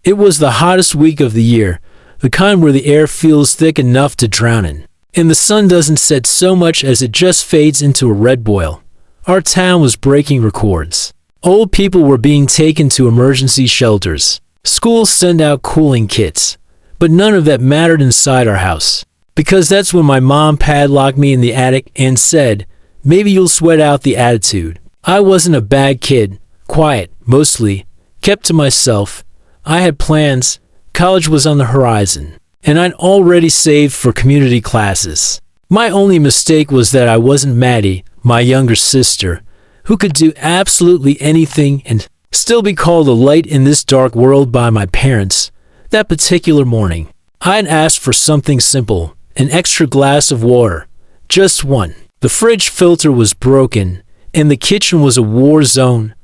It was the hottest week of the year, the kind where the air feels thick enough to drown in, and the sun doesn't set so much as it just fades into a red boil. Our town was breaking records. Old people were being taken to emergency shelters. Schools sent out cooling kits. But none of that mattered inside our house. Because that's when my mom padlocked me in the attic and said, "Maybe you'll sweat out the attitude." I wasn't a bad kid, quiet, mostly, kept to myself. I had plans, college was on the horizon, and I'd already saved for community classes. My only mistake was that I wasn't Maddie, my younger sister, who could do absolutely anything and still be called a light in this dark world by my parents. That particular morning, I'd asked for something simple, an extra glass of water, just one. The fridge filter was broken, and the kitchen was a war zone.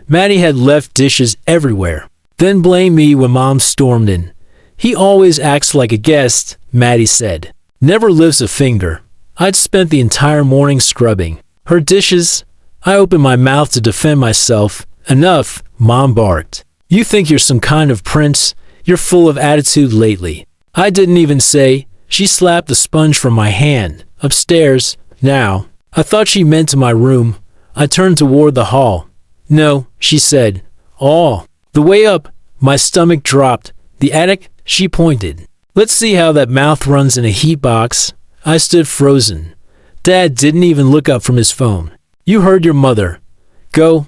Maddie had left dishes everywhere, then blamed me when Mom stormed in. "He always acts like a guest," Maddie said. "Never lifts a finger." I'd spent the entire morning scrubbing her dishes. I opened my mouth to defend myself. "Enough," Mom barked. "You think you're some kind of prince? You're full of attitude lately." I didn't even say. She slapped the sponge from my hand. "Upstairs, now." I thought she meant to my room. I turned toward the hall. "No," she said. "Oh." The way up, my stomach dropped. "The attic," she pointed. "Let's see how that mouth runs in a heat box." I stood frozen. Dad didn't even look up from his phone. "You heard your mother. Go."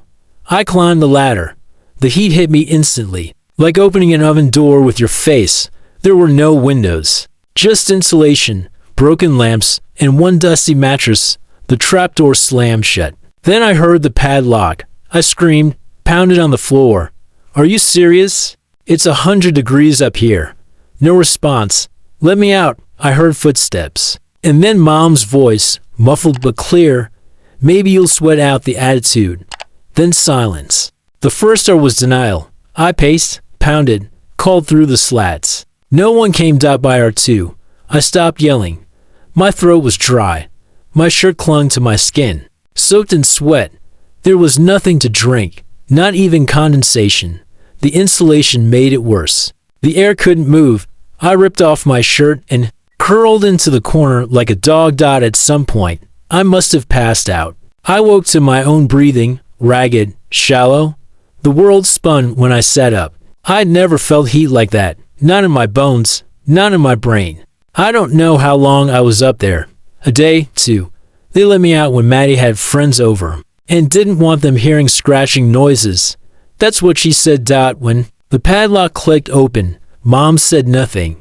I climbed the ladder. The heat hit me instantly, like opening an oven door with your face. There were no windows, just insulation, broken lamps, and one dusty mattress. The trapdoor slammed shut. Then I heard the padlock. I screamed, pounded on the floor. "Are you serious? It's 100 degrees up here." No response. "Let me out." I heard footsteps. And then Mom's voice, muffled but clear. "Maybe you'll sweat out the attitude." Then silence. The first hour was denial. I paced, pounded, called through the slats. No one came by hour two. I stopped yelling. My throat was dry. My shirt clung to my skin, soaked in sweat. There was nothing to drink, not even condensation. The insulation made it worse. The air couldn't move. I ripped off my shirt and curled into the corner like a dog died at some point. I must have passed out. I woke to my own breathing, ragged, shallow. The world spun when I sat up. I'd never felt heat like that, not in my bones, not in my brain. I don't know how long I was up there. A day, two. They let me out when Maddie had friends over and didn't want them hearing scratching noises. That's what she said. When the padlock clicked open, Mom said nothing,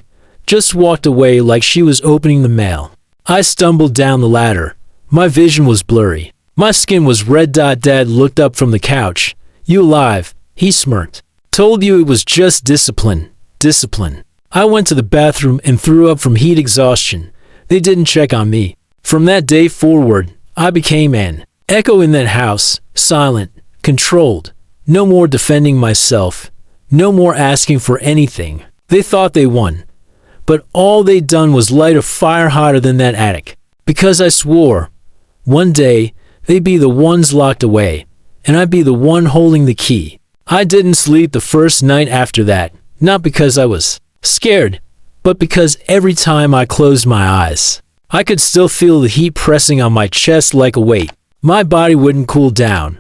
just walked away like she was opening the mail. I stumbled down the ladder. My vision was blurry. My skin was red. Dad looked up from the couch. "You alive?" He smirked. "Told you it was just discipline. Discipline." I went to the bathroom and threw up from heat exhaustion. They didn't check on me. From that day forward, I became an echo in that house, silent, controlled. No more defending myself. No more asking for anything. They thought they won. But all they'd done was light a fire hotter than that attic. Because I swore, one day, they'd be the ones locked away, and I'd be the one holding the key. I didn't sleep the first night after that, not because I was scared, but because every time I closed my eyes, I could still feel the heat pressing on my chest like a weight. My body wouldn't cool down.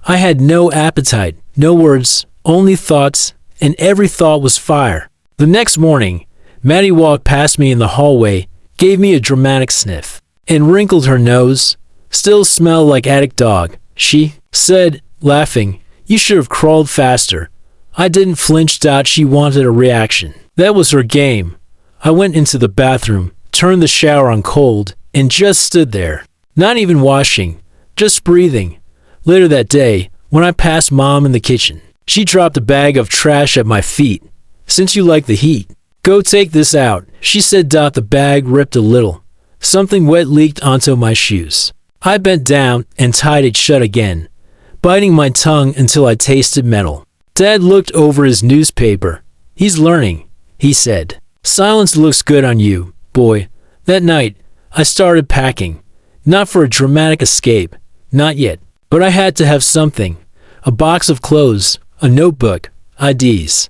I had no appetite, no words, only thoughts, and every thought was fire. The next morning, Maddie walked past me in the hallway, gave me a dramatic sniff, and wrinkled her nose. "Still smell like attic dog," she said, laughing. "You should have crawled faster." I didn't flinch. She wanted a reaction. That was her game. I went into the bathroom, turned the shower on cold, and just stood there. Not even washing, just breathing. Later that day, when I passed Mom in the kitchen, she dropped a bag of trash at my feet. "Since you like the heat, go take this out," she said. The bag ripped a little. Something wet leaked onto my shoes. I bent down and tied it shut again, biting my tongue until I tasted metal. Dad looked over his newspaper. "He's learning," he said. "Silence looks good on you, boy." That night, I started packing. Not for a dramatic escape, not yet, but I had to have something. A box of clothes, a notebook, IDs.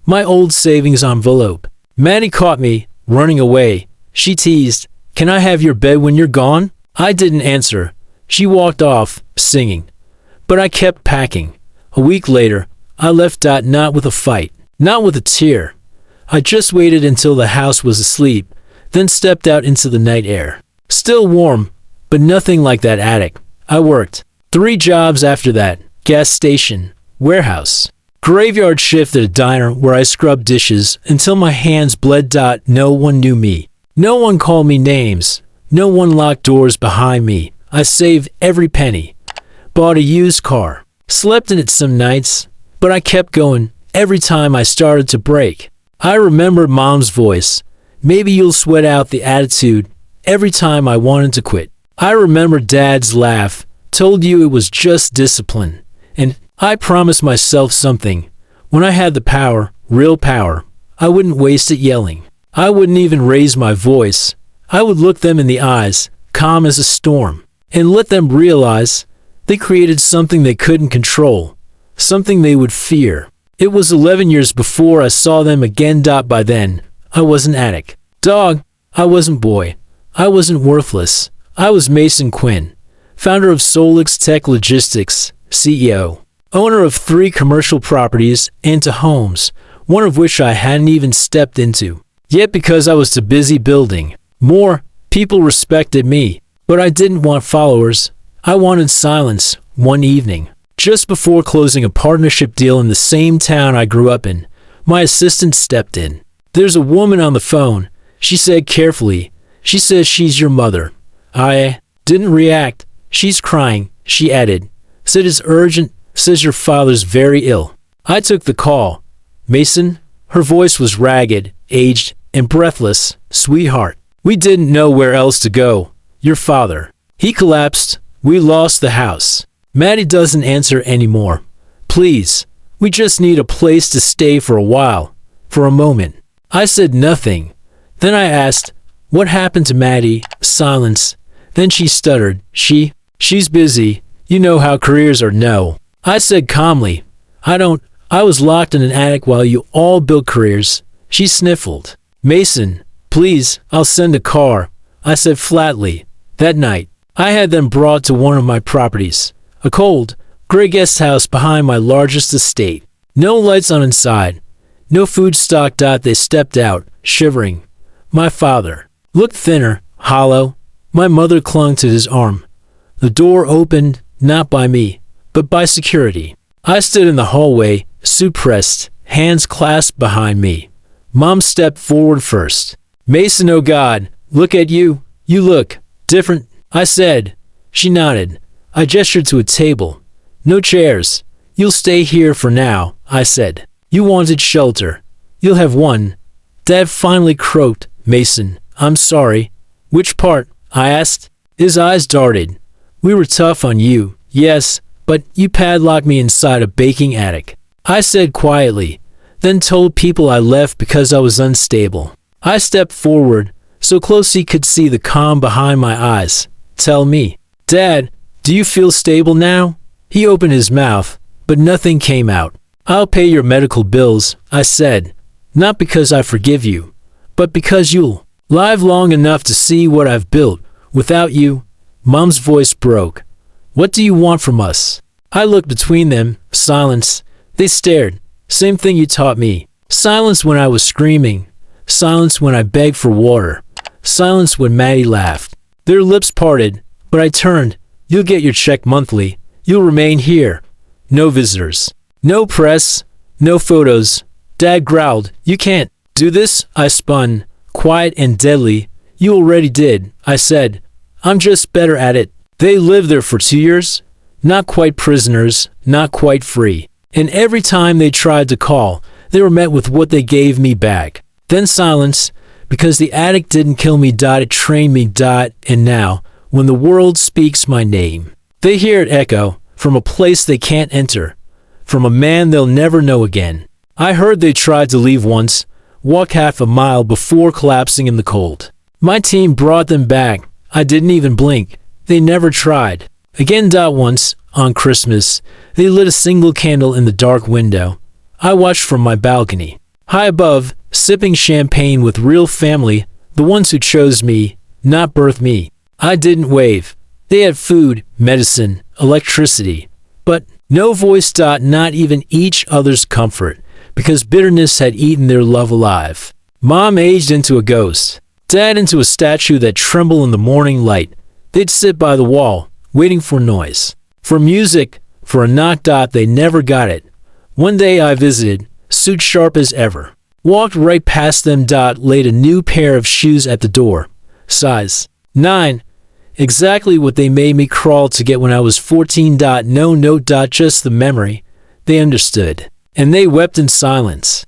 My old savings envelope. Maddie caught me, running away. She teased, "Can I have your bed when you're gone?" I didn't answer. She walked off, singing. But I kept packing. A week later, I left. Not with a fight, not with a tear. I just waited until the house was asleep, then stepped out into the night air. Still warm, but nothing like that attic. I worked 3 jobs after that: gas station, warehouse, graveyard shift at a diner where I scrubbed dishes until my hands bled. No one knew me. No one called me names. No one locked doors behind me. I saved every penny. Bought a used car. Slept in it some nights, but I kept going every time I started to break. I remembered Mom's voice. "Maybe you'll sweat out the attitude," every time I wanted to quit. I remember Dad's laugh. "Told you it was just discipline." And I promised myself something. When I had the power, real power, I wouldn't waste it yelling. I wouldn't even raise my voice. I would look them in the eyes, calm as a storm, and let them realize they created something they couldn't control, something they would fear. It was 11 years before I saw them again. By then, I wasn't attic dog. I wasn't boy. I wasn't worthless. I was Mason Quinn, founder of Solix Tech Logistics, CEO, owner of 3 commercial properties and 2 homes, one of which I hadn't even stepped into. Yet because I was too busy building more, people respected me. But I didn't want followers. I wanted silence. One evening, just before closing a partnership deal in the same town I grew up in, my assistant stepped in. "There's a woman on the phone," she said carefully. "She says she's your mother." I didn't react. "She's crying," she added. "Said it's urgent. Says your father's very ill." I took the call. "Mason?" Her voice was ragged, aged, and breathless. "Sweetheart, we didn't know where else to go. Your father. He collapsed. We lost the house. Maddie doesn't answer anymore. Please, we just need a place to stay for a while, for a moment." I said nothing. Then I asked, "What happened to Maddie?" Silence. Then she stuttered. She's busy. You know how careers are." "No." I said calmly. I was locked in an attic while you all built careers." She sniffled. "Mason, please, I'll send a car," I said flatly. That night, I had them brought to one of my properties, a cold, gray guest house behind my largest estate. No lights on inside, no food stock. They stepped out, shivering. My father looked thinner, hollow. My mother clung to his arm. The door opened, not by me, but by security. I stood in the hallway, suit pressed, hands clasped behind me. Mom stepped forward first. "Mason, oh God, look at you. You look different," I said. She nodded. I gestured to a table. "No chairs. You'll stay here for now," I said. "You wanted shelter. You'll have one." Dad finally croaked. "Mason, I'm sorry." "Which part?" I asked. His eyes darted. "We were tough on you, yes, but you padlocked me inside a baking attic," I said quietly, then told people I left because I was unstable. I stepped forward, so close he could see the calm behind my eyes. "Tell me, Dad, do you feel stable now?" He opened his mouth, but nothing came out. "I'll pay your medical bills," I said, "not because I forgive you, but because you'll live long enough to see what I've built without you." Mom's voice broke. "What do you want from us?" I looked between them. Silence. They stared. "Same thing you taught me." Silence when I was screaming. Silence when I begged for water. Silence when Maddie laughed. Their lips parted, but I turned. "You'll get your check monthly. You'll remain here. No visitors. No press. No photos." Dad growled. "You can't do this." I spun, quiet and deadly. "You already did," I said. "I'm just better at it." They lived there for 2 years. Not quite prisoners, not quite free. And every time they tried to call, they were met with what they gave me back. Then silence, because the attic didn't kill me. It trained me. And now, when the world speaks my name, they hear it echo from a place they can't enter, from a man they'll never know again. I heard they tried to leave once, walk half a mile before collapsing in the cold. My team brought them back. I didn't even blink. They never tried. Again. Once, on Christmas, they lit a single candle in the dark window. I watched from my balcony. High above, sipping champagne with real family, the ones who chose me, not birthed me. I didn't wave. They had food, medicine, electricity, but no voice. Not even each other's comfort, because bitterness had eaten their love alive. Mom aged into a ghost. Dad into a statue that trembled in the morning light. They'd sit by the wall, waiting for noise, for music, for a knock. They never got it. One day I visited, suit sharp as ever. Walked right past them. Laid a new pair of shoes at the door. Size 9. Exactly what they made me crawl to get when I was 14. No note. Just the memory. They understood. And they wept in silence.